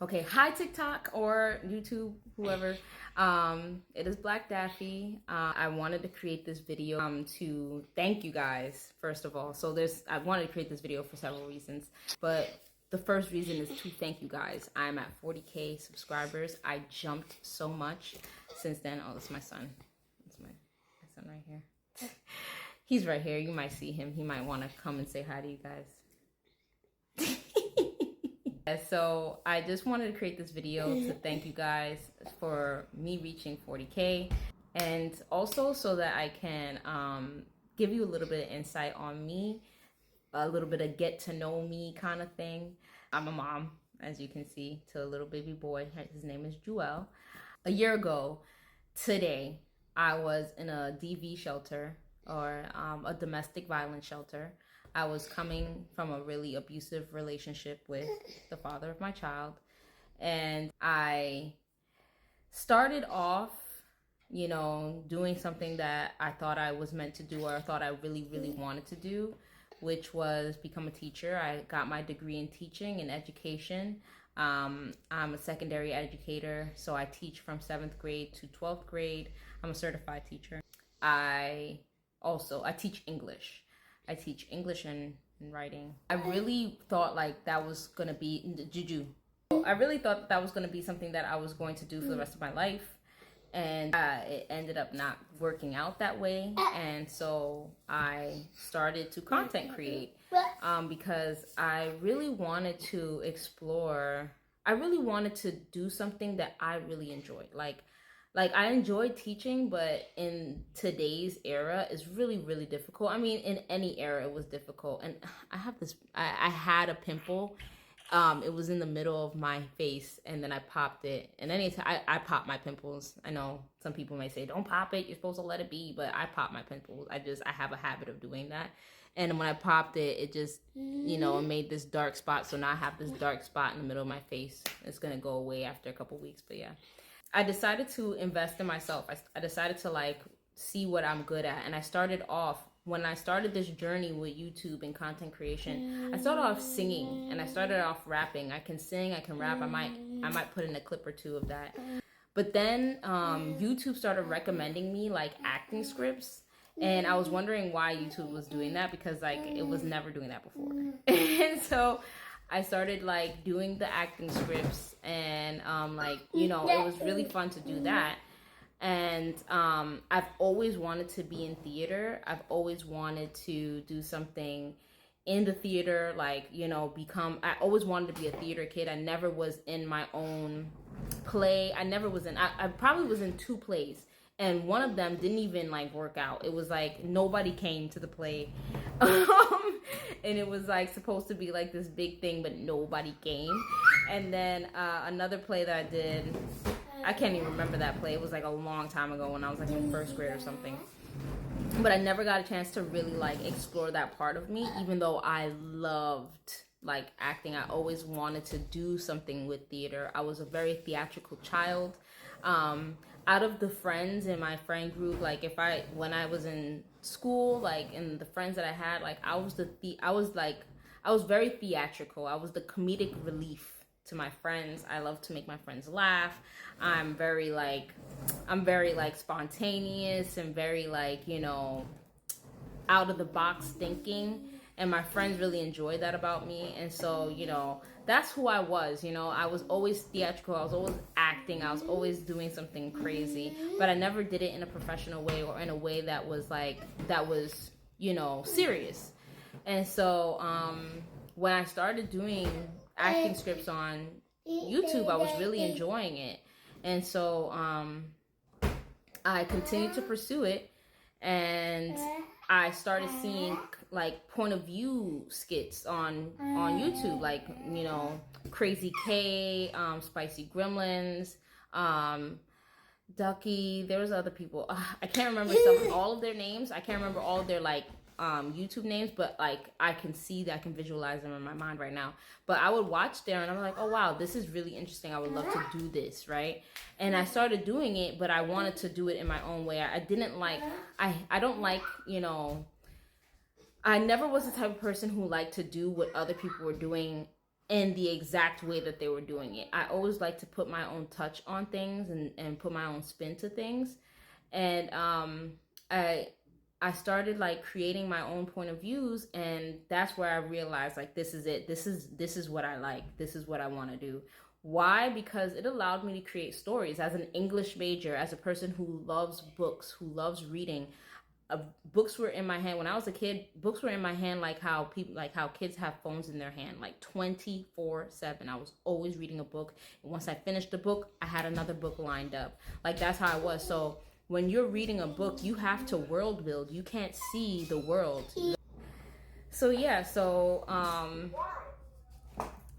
Okay, hi TikTok or YouTube, whoever. It is Black Daffy. I wanted to create this video to thank you guys, first of all. So I wanted to create this video for several reasons, but the first reason is to thank you guys. I'm at 40K subscribers. I jumped so much since then. Oh, that's my son. That's my son right here. He's right here. You might see him. He might want to come and say hi to you guys. So I just wanted to create this video to thank you guys for me reaching 40K, and also so that I can give you a little bit of insight on me, a little bit of get to know me kind of thing. I'm a mom, as you can see, to a little baby boy. His name is Joel. A year ago today, I was in a DV shelter, or a domestic violence shelter. I was coming from a really abusive relationship with the father of my child. And I started off, doing something that I thought I was meant to do, or I thought I really, really wanted to do, which was become a teacher. I got my degree in teaching and education. I'm a secondary educator, so I teach from 7th grade to 12th grade. I'm a certified teacher. I teach English. I teach English and writing. I really thought like that was gonna be juju. I really thought that was gonna be something that I was going to do for the rest of my life, and it ended up not working out that way. And so I started to content create because I really wanted to explore. I really wanted to do something that I really enjoyed. Like I enjoyed teaching, but in today's era it's really, really difficult. I mean, in any era it was difficult. And I had a pimple. It was in the middle of my face, and then I popped it. And anytime I pop my pimples. I know some people may say, don't pop it, you're supposed to let it be, but I pop my pimples. I have a habit of doing that. And when I popped it, it just, it made this dark spot. So now I have this dark spot in the middle of my face. It's gonna go away after a couple weeks, but yeah. I decided to invest in myself. I decided to see what I'm good at. And I started off, when I started this journey with YouTube and content creation, I started off singing and I started off rapping. I can sing, I can rap. I might put in a clip or two of that. But then YouTube started recommending me acting scripts. And I was wondering why YouTube was doing that, because it was never doing that before. And so I started doing the acting scripts, and it was really fun to do that. And I've always wanted to be in theater. I've always wanted to do something in the theater, I always wanted to be a theater kid. I never was in my own play. I probably was in 2 plays. And one of them didn't even work out. It was nobody came to the play. And it was supposed to be this big thing, but nobody came. And then another play that I did, I can't even remember that play. It was a long time ago when I was in 1st grade or something. But I never got a chance to really explore that part of me, even though I loved acting. I always wanted to do something with theater. I was a very theatrical child. Out of the friends in my friend group, when I was in school, and the friends that I had, I was very theatrical. I was the comedic relief to my friends. I love to make my friends laugh. I'm very spontaneous and very out of the box thinking. And my friends really enjoyed that about me. And so, that's who I was. I was always theatrical. I was always acting. I was always doing something crazy. But I never did it in a professional way, or in a way that was serious. And so when I started doing acting scripts on YouTube, I was really enjoying it. And so I continued to pursue it. And I started seeing point of view skits on YouTube, Crazy K, Spicy Gremlins, Ducky. There was other people. I can't remember all of their names. I can't remember all of their YouTube names, but I can see that, I can visualize them in my mind right now. But I would watch there and I'm like, oh wow, this is really interesting. I would love to do this, right? And I started doing it, but I wanted to do it in my own way. I never was the type of person who liked to do what other people were doing in the exact way that they were doing it. I always like to put my own touch on things and put my own spin to things. And I I started like creating my own point of views, and that's where I realized like this is it. This is what I like. This is what I want to do. Why? Because it allowed me to create stories as an English major, as a person who loves books, who loves reading. Books were in my hand when I was a kid. Books were in my hand like how kids have phones in their hand, like 24/7. I was always reading a book, and once I finished the book, I had another book lined up. Like that's how I was. So when you're reading a book, you have to world build. You can't see the world. So yeah, so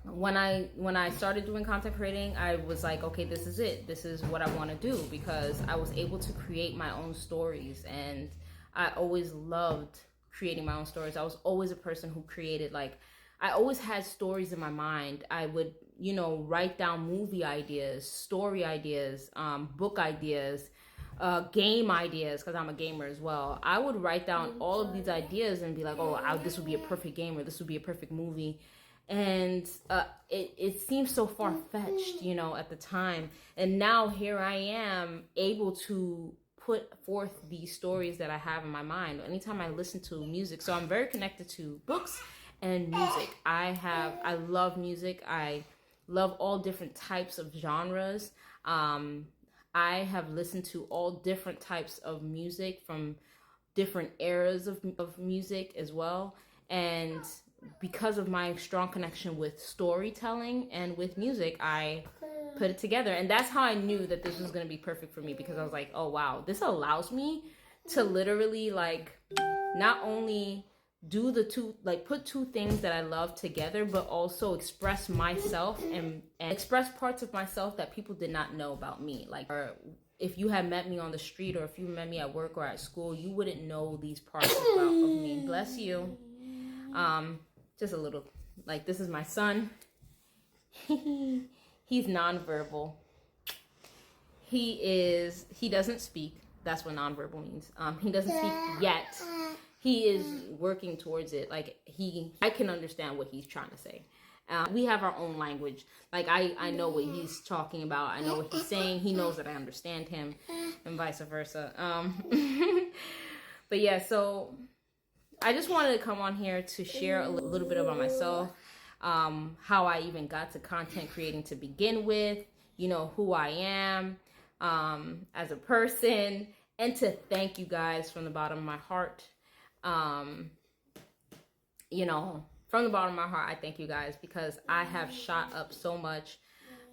when I started doing content creating, I was like, okay, this is it. This is what I want to do, because I was able to create my own stories, and I always loved creating my own stories. I was always a person who created, like, I always had stories in my mind. I would, write down movie ideas, story ideas, book ideas, game ideas, because I'm a gamer as well. I would write down all of these ideas and be like, oh, this would be a perfect game, or this would be a perfect movie. And it seems so far-fetched, at the time. And now here I am able to put forth these stories that I have in my mind anytime I listen to music. So I'm very connected to books and music. I love music. I love all different types of genres. I have listened to all different types of music from different eras of music as well. And because of my strong connection with storytelling and with music, I put it together. And that's how I knew that this was going to be perfect for me, because I was like, oh wow, this allows me to literally like not only do put two things that I love together, but also express myself and express parts of myself that people did not know about me. Like, or if you had met me on the street, or if you met me at work or at school, you wouldn't know these parts of me. Bless you. Just a little, like, this is my son. He's nonverbal. He doesn't speak. That's what nonverbal means. He doesn't speak yet. He is working towards it. Like, I can understand what he's trying to say. We have our own language. Like, I know what he's talking about. I know what he's saying. He knows that I understand him, and vice versa. But yeah, so I just wanted to come on here to share a little bit about myself, how I even got to content creating to begin with, who I am as a person, and to thank you guys from the bottom of my heart. From the bottom of my heart, I thank you guys, because I have shot up so much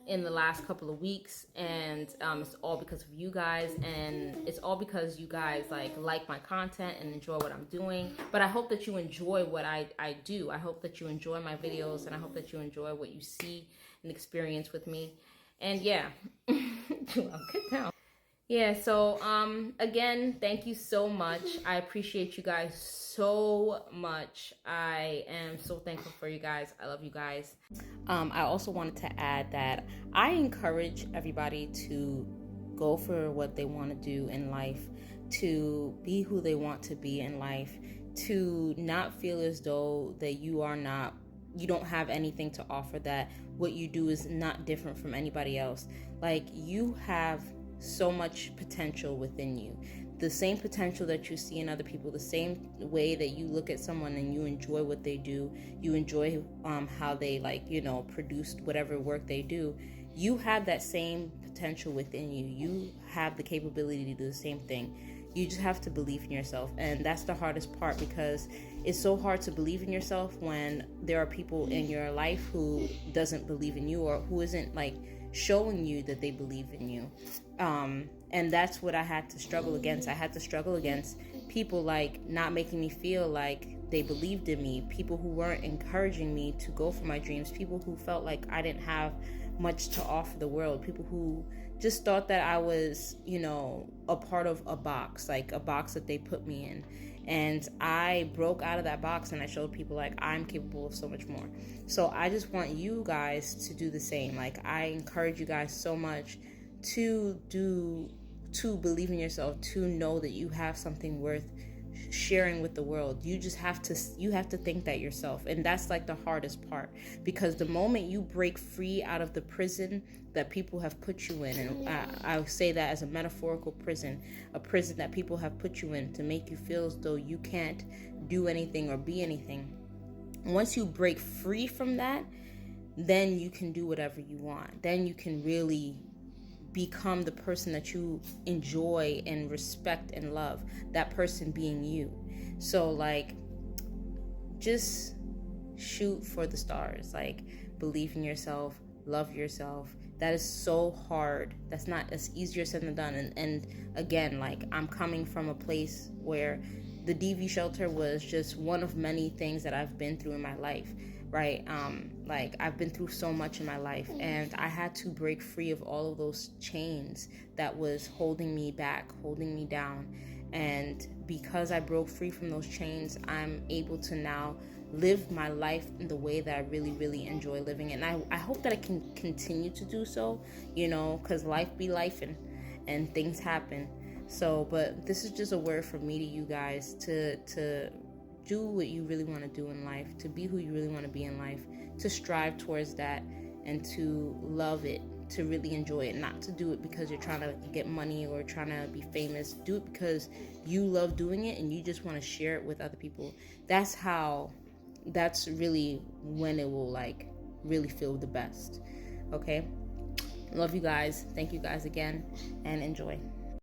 in the last couple of weeks, and it's all because of you guys, and it's all because you guys like my content and enjoy what I'm doing. But I hope that you enjoy what I do. I hope that you enjoy my videos, and I hope that you enjoy what you see and experience with me. And yeah, get down. Yeah, so again, thank you so much. I appreciate you guys so much. I am so thankful for you guys. I love you guys. I also wanted to add that I encourage everybody to go for what they want to do in life, to be who they want to be in life, to not feel as though that you don't have anything to offer, that what you do is not different from anybody else. Like, you have so much potential within you. The same potential that you see in other people, the same way that you look at someone and you enjoy what they do, you enjoy how they produced whatever work they do. You have that same potential within you. You have the capability to do the same thing. You just have to believe in yourself. And that's the hardest part, because it's so hard to believe in yourself when there are people in your life who doesn't believe in you, or who isn't showing you that they believe in you. And that's what I had to struggle against. I had to struggle against people not making me feel like they believed in me, people who weren't encouraging me to go for my dreams, people who felt like I didn't have much to offer the world, people who just thought that I was, a part of a box, like a box that they put me in. And I broke out of that box, and I showed people I'm capable of so much more. So I just want you guys to do the same. I encourage you guys so much to believe in yourself, to know that you have something worth sharing with the world. You have to think that yourself, and that's like the hardest part, because the moment you break free out of the prison that people have put you in, and I say that as a metaphorical prison, a prison that people have put you in to make you feel as though you can't do anything or be anything. Once you break free from that, then you can do whatever you want. Then you can really become the person that you enjoy and respect and love, that person being you. So like, just shoot for the stars. Like, believe in yourself, love yourself. That is so hard. That's easier said than done. And again, like, I'm coming from a place where the DV shelter was just one of many things that I've been through in my life, right? Like, I've been through so much in my life, and I had to break free of all of those chains that was holding me back, holding me down. And because I broke free from those chains, I'm able to now live my life in the way that I really, really enjoy living. And I hope that I can continue to do so, you know, because life be life, and things happen. So, but this is just a word from me to you guys to do what you really want to do in life, to be who you really want to be in life, to strive towards that, and to love it, to really enjoy it, not to do it because you're trying to get money or trying to be famous. Do it because you love doing it and you just want to share it with other people. That's really when it will like really feel the best. Okay? Love you guys. Thank you guys again, and enjoy.